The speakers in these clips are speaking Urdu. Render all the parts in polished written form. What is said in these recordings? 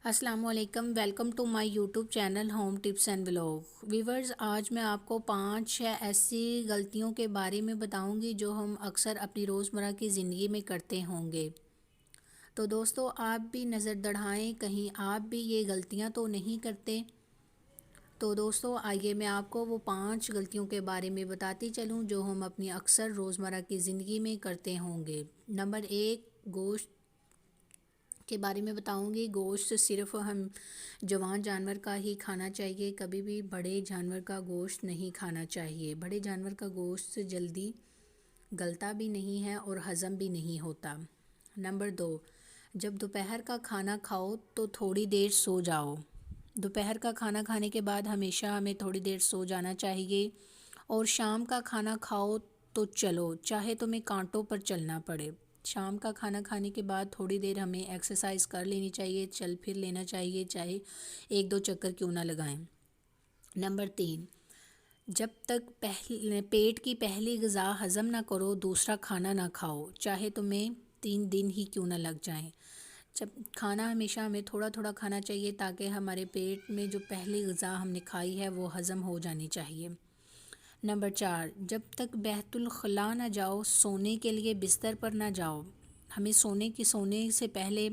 السلام علیکم، welcome to my YouTube channel home tips and vlog viewers. آج میں آپ کو 5 ایسی غلطیوں کے بارے میں بتاؤں گی جو ہم اکثر اپنی روزمرہ کی زندگی میں کرتے ہوں گے۔ تو دوستو، آپ بھی نظر دوڑائیں، کہیں آپ بھی یہ غلطیاں تو نہیں کرتے۔ تو دوستو آئیے میں آپ کو وہ 5 غلطیوں کے بارے میں بتاتی چلوں جو ہم اپنی اکثر روزمرہ کی زندگی میں کرتے ہوں گے۔ نمبر 1، گوشت کے بارے میں بتاؤں گی۔ گوشت صرف ہم جوان جانور کا ہی کھانا چاہیے، کبھی بھی بڑے جانور کا گوشت نہیں کھانا چاہیے۔ بڑے جانور کا گوشت جلدی گلتا بھی نہیں ہے اور ہضم بھی نہیں ہوتا۔ نمبر 2، جب دوپہر کا کھانا کھاؤ تو تھوڑی دیر سو جاؤ۔ دوپہر کا کھانا کھانے کے بعد ہمیشہ ہمیں تھوڑی دیر سو جانا چاہیے، اور شام کا کھانا کھاؤ تو چلو، چاہے تمہیں کانٹوں پر چلنا پڑے۔ شام کا کھانا کھانے کے بعد تھوڑی دیر ہمیں ایکسرسائز کر لینی چاہیے، چل پھر لینا چاہیے، چاہے 1-2 چکر کیوں نہ لگائیں۔ نمبر 3، جب تک پیٹ کی پہلی غذا ہضم نہ کرو دوسرا کھانا نہ کھاؤ، چاہے تمہیں 3 دن ہی کیوں نہ لگ جائیں۔ جب کھانا ہمیشہ ہمیں تھوڑا تھوڑا کھانا چاہیے تاکہ ہمارے پیٹ میں جو پہلی غذا ہم نے کھائی ہے وہ ہضم ہو جانی چاہیے۔ نمبر 4، جب تک بیت الخلاء نہ جاؤ سونے کے لیے بستر پر نہ جاؤ۔ ہمیں سونے سے پہلے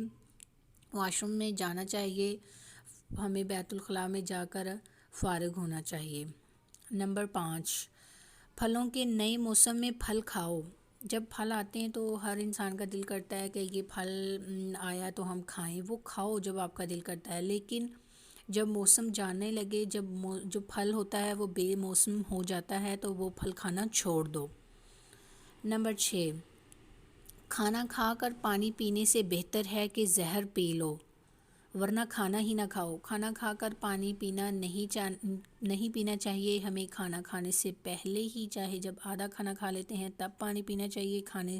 واش روم میں جانا چاہیے، ہمیں بیت الخلاء میں جا کر فارغ ہونا چاہیے۔ نمبر 5، پھلوں کے نئے موسم میں پھل کھاؤ۔ جب پھل آتے ہیں تو ہر انسان کا دل کرتا ہے کہ یہ پھل آیا تو ہم کھائیں، وہ کھاؤ جب آپ کا دل کرتا ہے، لیکن جب موسم جانے لگے، جب جو پھل ہوتا ہے وہ بے موسم ہو جاتا ہے تو وہ پھل کھانا چھوڑ دو۔ نمبر 6، کھانا کھا کر پانی پینے سے بہتر ہے کہ زہر پی لو، ورنہ کھانا ہی نہ کھاؤ۔ کھانا کھا کر پانی پینا نہیں پینا چاہیے، ہمیں کھانا کھانے سے پہلے ہی، چاہے جب آدھا کھانا کھا لیتے ہیں تب پانی پینا چاہیے، کھانے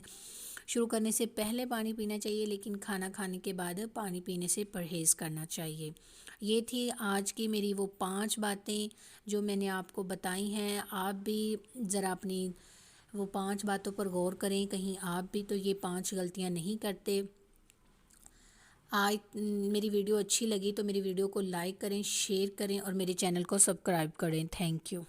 شروع کرنے سے پہلے پانی پینا چاہیے، لیکن کھانا کھانے کے بعد پانی پینے سے پرہیز کرنا چاہیے۔ یہ تھی آج کی میری وہ 5 باتیں جو میں نے آپ کو بتائی ہیں۔ آپ بھی ذرا اپنی وہ 5 باتوں پر غور کریں، کہیں آپ بھی تو یہ 5 غلطیاں نہیں کرتے۔ آج میری ویڈیو اچھی لگی تو میری ویڈیو کو لائک کریں، شیئر کریں اور میرے چینل کو سبسکرائب کریں۔ Thank you.